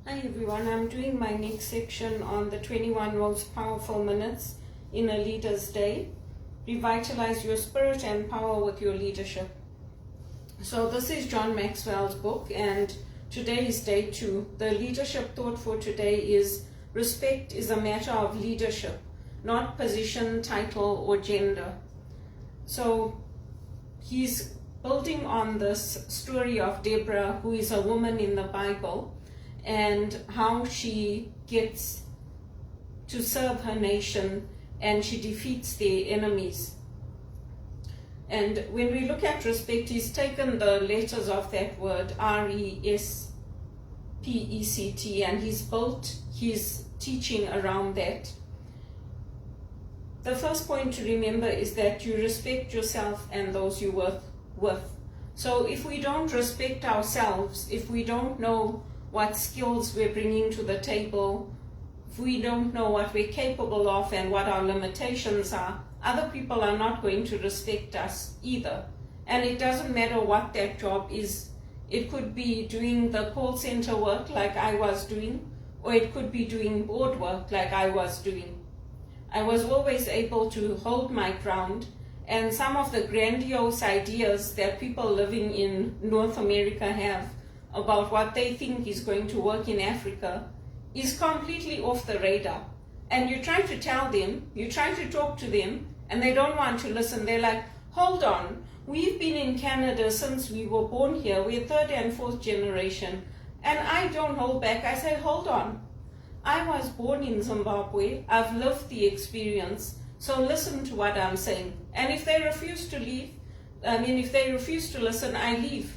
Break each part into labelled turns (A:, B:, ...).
A: Hi everyone, I'm doing my next section on the 21 most powerful minutes in a leader's day. Revitalize your spirit and power with your leadership. So this is John Maxwell's book, and today is day 2. The leadership thought for today is respect is a matter of leadership, not position, title, or gender. So he's building on this story of Deborah, who is a woman in the Bible, and how she gets to serve her nation and she defeats their enemies. And when we look at respect, he's taken the letters of that word, R-E-S-P-E-C-T, and he's built his teaching around that. The first point to remember is that you respect yourself and those you work with. So if we don't respect ourselves, if we don't know what skills we're bringing to the table, if we don't know what we're capable of and what our limitations are, other people are not going to respect us either. And it doesn't matter what that job is. It could be doing the call center work like I was doing, or it could be doing board work like I was doing. I was always able to hold my ground, and some of the grandiose ideas that people living in North America have about what they think is going to work in Africa is completely off the radar. And you try to tell them, you try to talk to them, and they don't want to listen. They're like, hold on, we've been in Canada since we were born here. We're third and fourth generation. And I don't hold back. I say, hold on. I was born in Zimbabwe. I've lived the experience. So listen to what I'm saying. And if they refuse to leave, if they refuse to listen, I leave.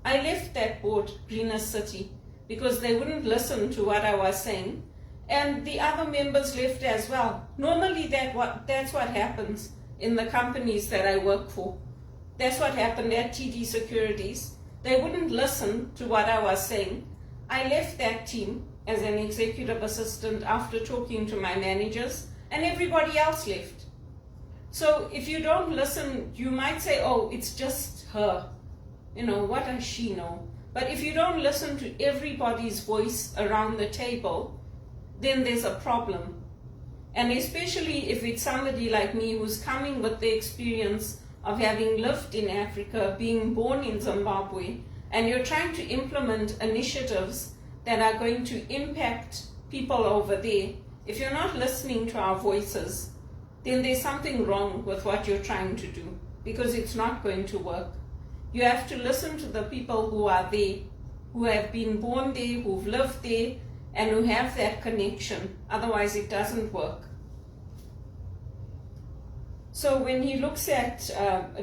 A: I left that board, Greener City, because they wouldn't listen to what I was saying. And the other members left as well. Normally that's what happens in the companies that I work for. That's what happened at TD Securities. They wouldn't listen to what I was saying. I left that team as an executive assistant after talking to my managers, and everybody else left. So if you don't listen, you might say, oh, it's just her. What does she know? But if you don't listen to everybody's voice around the table, then there's a problem. And especially if it's somebody like me who's coming with the experience of having lived in Africa, being born in Zimbabwe, and you're trying to implement initiatives that are going to impact people over there. If you're not listening to our voices, then there's something wrong with what you're trying to do, because it's not going to work. You have to listen to the people who are there, who have been born there, who've lived there, and who have that connection. Otherwise, it doesn't work. So when he looks at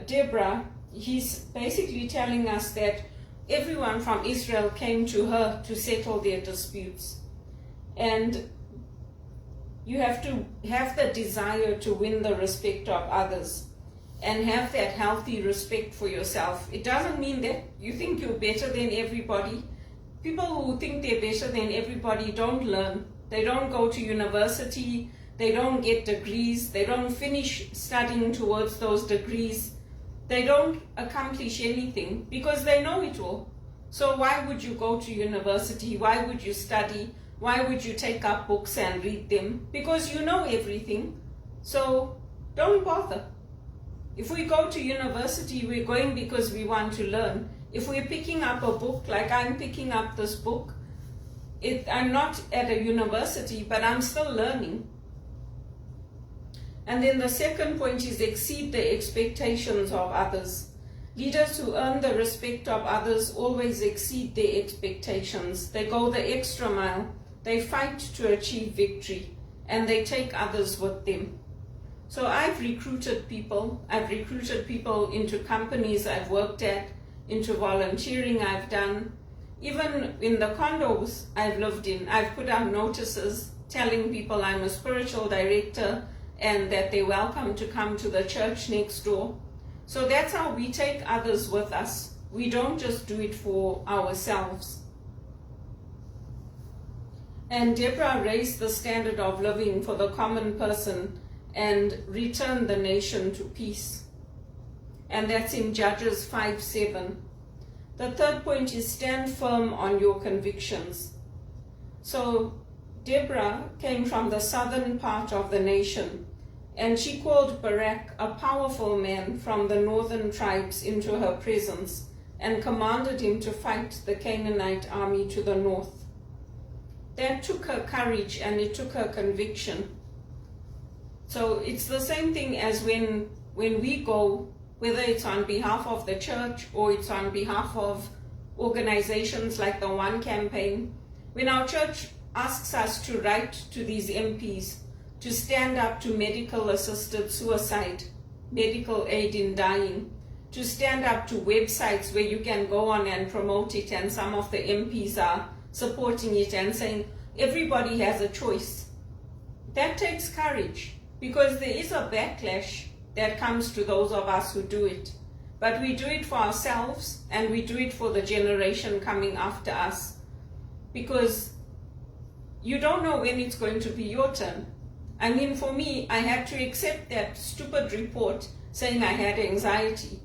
A: Deborah, he's basically telling us that everyone from Israel came to her to settle their disputes. And you have to have the desire to win the respect of others and have that healthy respect for yourself. It doesn't mean that you think you're better than everybody. People who think they're better than everybody don't learn. They don't go to university. They don't get degrees. They don't finish studying towards those degrees. They don't accomplish anything because they know it all. So why would you go to university? Why would you study? Why would you take up books and read them? Because you know everything. So don't bother. If we go to university, we're going because we want to learn. If we're picking up a book, like I'm picking up this book, I'm not at a university, but I'm still learning. And then the second point is exceed the expectations of others. Leaders who earn the respect of others always exceed their expectations. They go the extra mile. They fight to achieve victory, and they take others with them. So I've recruited people. I've recruited people into companies I've worked at, into volunteering I've done. Even in the condos I've lived in, I've put out notices telling people I'm a spiritual director and that they're welcome to come to the church next door. So that's how we take others with us. We don't just do it for ourselves. And Deborah raised the standard of living for the common person and returned the nation to peace. And that's in Judges 5:7. The third point is stand firm on your convictions. So Deborah came from the southern part of the nation, and she called Barak, a powerful man from the northern tribes, into her presence and commanded him to fight the Canaanite army to the north. That took her courage and it took her conviction. So it's the same thing as when we go, whether it's on behalf of the church or it's on behalf of organizations like the One Campaign. When our church asks us to write to these MPs to stand up to medical assisted suicide, medical aid in dying, to stand up to websites where you can go on and promote it, and some of the MPs are supporting it and saying everybody has a choice. That takes courage, because there is a backlash that comes to those of us who do it. But we do it for ourselves, and we do it for the generation coming after us, because you don't know when it's going to be your turn. I mean, for me, I had to accept that stupid report saying I had anxiety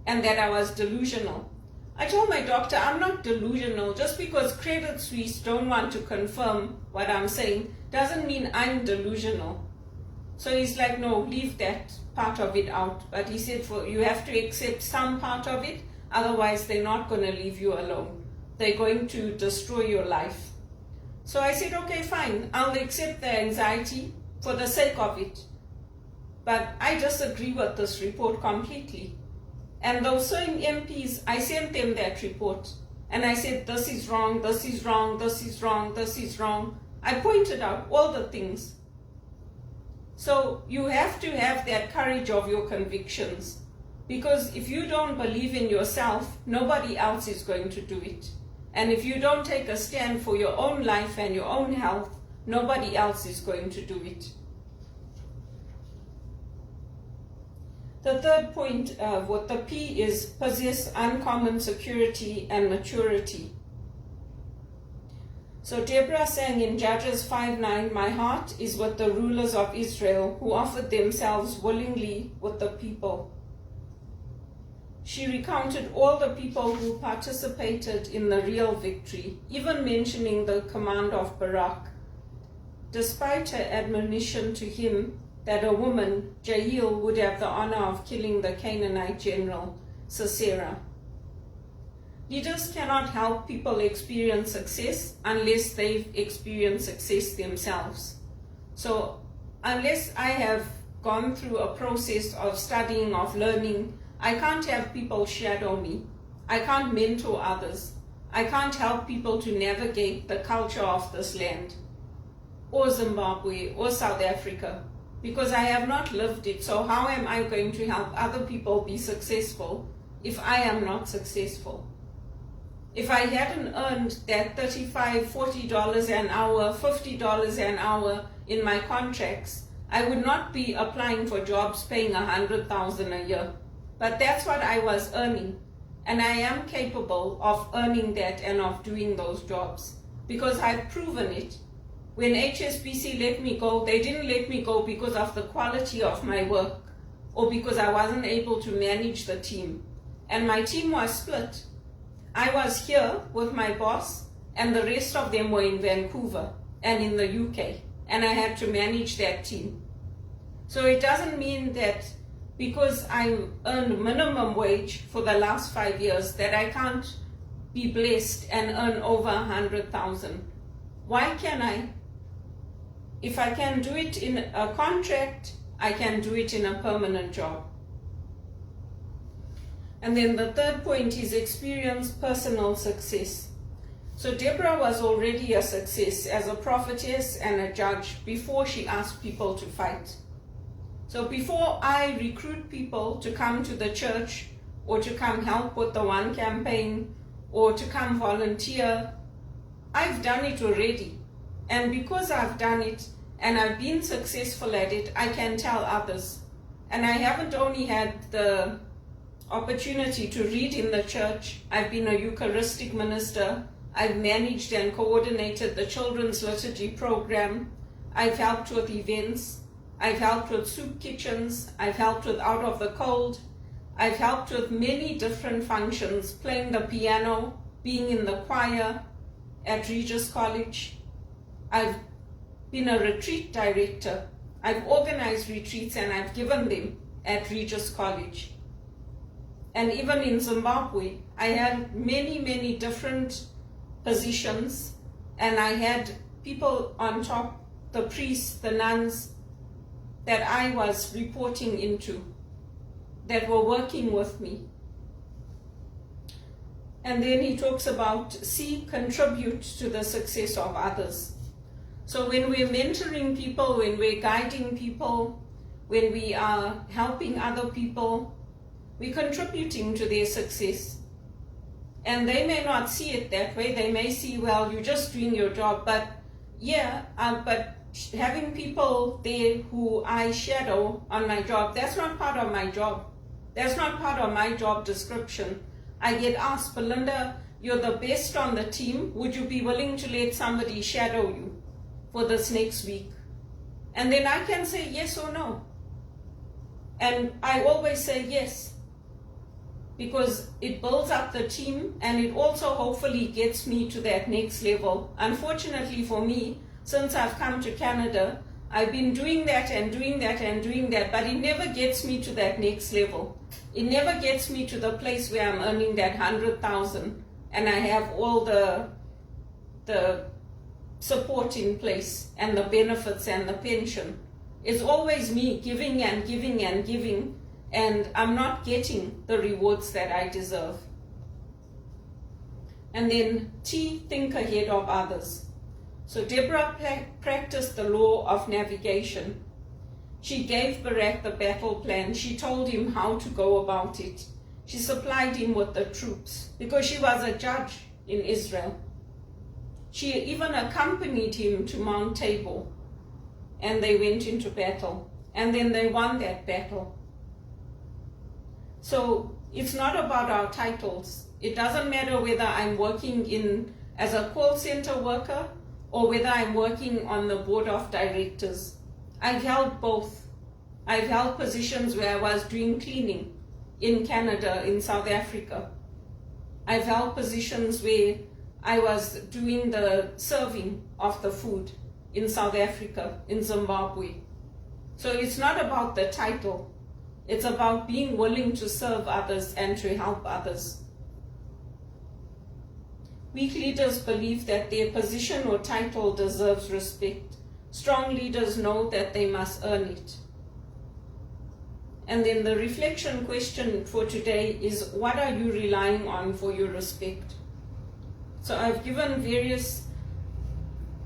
A: and that I was delusional. I told my doctor, I'm not delusional. Just because Credit Suisse don't want to confirm what I'm saying doesn't mean I'm delusional. So he's like, no, leave that part of it out. But he said, you have to accept some part of it, otherwise they're not going to leave you alone. They're going to destroy your life. So I said, okay, fine, I'll accept the anxiety for the sake of it. But I disagree with this report completely. And those same MPs, I sent them that report. And I said, this is wrong, this is wrong, this is wrong, this is wrong. I pointed out all the things. So you have to have that courage of your convictions. Because if you don't believe in yourself, nobody else is going to do it. And if you don't take a stand for your own life and your own health, nobody else is going to do it. The third point, what the P is, possess uncommon security and maturity. So Deborah sang in Judges 5:9, my heart is with the rulers of Israel who offered themselves willingly with the people. She recounted all the people who participated in the real victory, even mentioning the command of Barak, despite her admonition to him that a woman, Jael, would have the honor of killing the Canaanite general, Sisera. Leaders cannot help people experience success unless they've experienced success themselves. So unless I have gone through a process of studying, of learning, I can't have people shadow me. I can't mentor others. I can't help people to navigate the culture of this land, or Zimbabwe, or South Africa, because I have not lived it. So how am I going to help other people be successful if I am not successful? If I hadn't earned that $35, $40 an hour, $50 an hour in my contracts, I would not be applying for jobs paying $100,000 a year. But that's what I was earning. And I am capable of earning that and of doing those jobs because I've proven it. When HSBC let me go, they didn't let me go because of the quality of my work or because I wasn't able to manage the team. And my team was split. I was here with my boss and the rest of them were in Vancouver and in the UK. And I had to manage that team. So it doesn't mean that because I earned minimum wage for the last 5 years that I can't be blessed and earn over 100,000. Why can I? If I can do it in a contract, I can do it in a permanent job. And then the third point is experience personal success. So Deborah was already a success as a prophetess and a judge before she asked people to fight. So before I recruit people to come to the church or to come help with the One Campaign or to come volunteer, I've done it already. And because I've done it and I've been successful at it, I can tell others. And I haven't only had the opportunity to read in the church, I've been a Eucharistic minister, I've managed and coordinated the children's liturgy program, I've helped with events, I've helped with soup kitchens, I've helped with Out of the Cold, I've helped with many different functions, playing the piano, being in the choir at Regis College, I've been a retreat director. I've organized retreats and I've given them at Regis College. And even in Zimbabwe, I had many, many different positions, and I had people on top, the priests, the nuns, that I was reporting into, that were working with me. And then he talks about C, contribute to the success of others. So when we're mentoring people, when we're guiding people, when we are helping other people, we're contributing to their success. And they may not see it that way. They may see, well, you're just doing your job. But yeah, but having people there who I shadow on my job, that's not part of my job. That's not part of my job description. I get asked, Belinda, you're the best on the team. Would you be willing to let somebody shadow you for this next week? And then I can say yes or no. And I always say yes, because it builds up the team and it also hopefully gets me to that next level. Unfortunately for me, since I've come to Canada, I've been doing that and doing that and doing that, but it never gets me to that next level. It never gets me to the place where I'm earning that 100,000 and I have all the support in place and the benefits and the pension. It's always me giving and giving and giving, and I'm not getting the rewards that I deserve. And then T, think ahead of others. So Deborah practiced the law of navigation. She gave Barak the battle plan. She told him how to go about it. She supplied him with the troops because she was a judge in Israel. She even accompanied him to Mount Tabor, and they went into battle, and then they won that battle. So it's not about our titles. It doesn't matter whether I'm working as a call center worker or whether I'm working on the board of directors. I've held both. I've held positions where I was doing cleaning in Canada, in South Africa. I've held positions where I was doing the serving of the food in South Africa, in Zimbabwe. So it's not about the title. It's about being willing to serve others and to help others. Weak leaders believe that their position or title deserves respect. Strong leaders know that they must earn it. And then the reflection question for today is, what are you relying on for your respect? So I've given various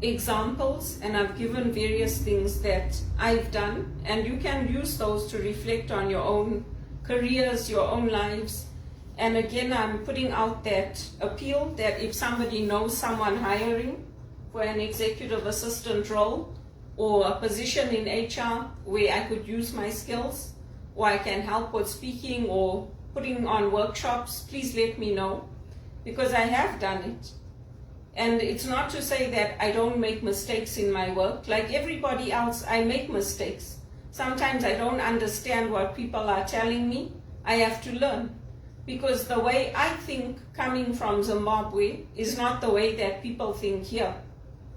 A: examples and I've given various things that I've done, and you can use those to reflect on your own careers, your own lives. And again, I'm putting out that appeal that if somebody knows someone hiring for an executive assistant role or a position in HR where I could use my skills, or I can help with speaking or putting on workshops, please let me know, because I have done it. And it's not to say that I don't make mistakes in my work. Like everybody else, I make mistakes. Sometimes I don't understand what people are telling me. I have to learn. Because the way I think coming from Zimbabwe is not the way that people think here.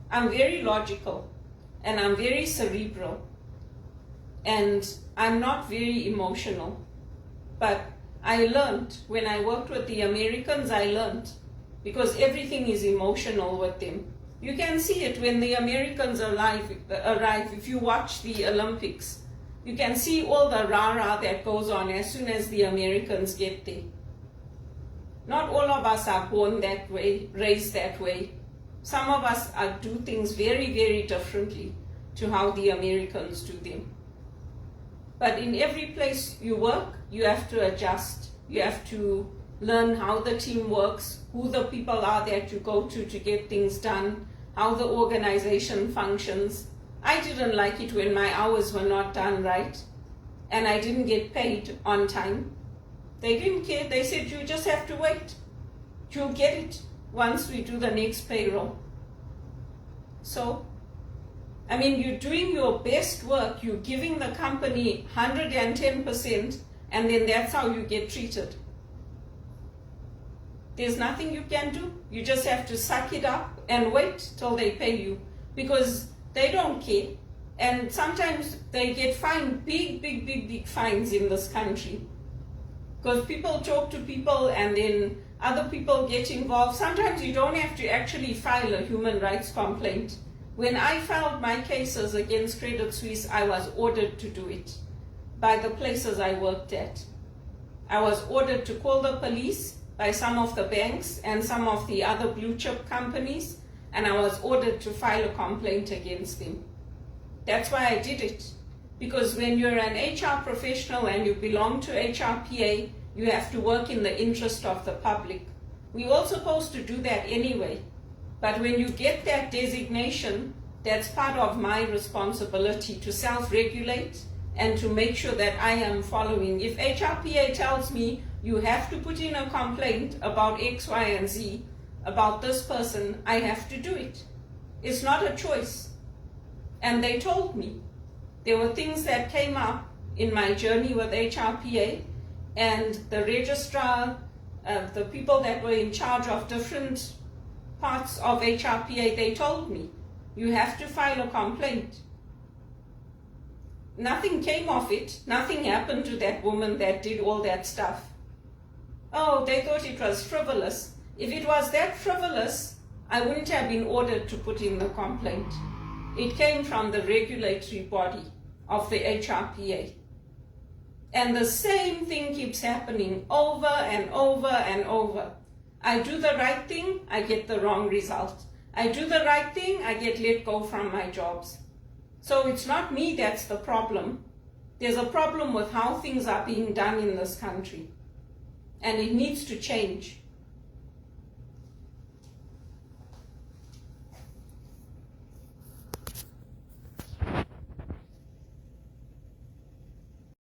A: I'm very logical and I'm very cerebral and I'm not very emotional. But I learned when I worked with the Americans, I learned. Because everything is emotional with them. You can see it when the Americans arrive. If you watch the Olympics, you can see all the rah-rah that goes on as soon as the Americans get there. Not all of us are born that way, raised that way. Some of us do things very, very differently to how the Americans do them. But in every place you work, you have to adjust. You have to learn how the team works, who the people are that you go to get things done, how the organization functions. I didn't like it when my hours were not done right and I didn't get paid on time. They didn't care. They said, you just have to wait. You'll get it once we do the next payroll. So, I mean, you're doing your best work. You're giving the company 110%, and then that's how you get treated. There's nothing you can do. You just have to suck it up and wait till they pay you. because they don't care. And sometimes they get fined big fines in this country. Because people talk to people and then other people get involved. Sometimes you don't have to actually file a human rights complaint. When I filed my cases against Credit Suisse, I was ordered to do it by the places I worked at. I was ordered to call the police by some of the banks and some of the other blue chip companies, and I was ordered to file a complaint against them. That's why I did it. Because when you're an HR professional and you belong to HRPA, you have to work in the interest of the public. We're all supposed to do that anyway. But when you get that designation, that's part of my responsibility to self-regulate and to make sure that I am following. If HRPA tells me you have to put in a complaint about X, Y, and Z, about this person, I have to do it. It's not a choice. And they told me. There were things that came up in my journey with HRPA, and the registrar, the people that were in charge of different parts of HRPA, they told me, you have to file a complaint. Nothing came of it. Nothing happened to that woman that did all that stuff. Oh, they thought it was frivolous. If it was that frivolous, I wouldn't have been ordered to put in the complaint. It came from the regulatory body of the HRPA. And the same thing keeps happening over and over and over. I do the right thing, I get the wrong result. I do the right thing, I get let go from my jobs. So it's not me that's the problem. There's a problem with how things are being done in this country. And it needs to change.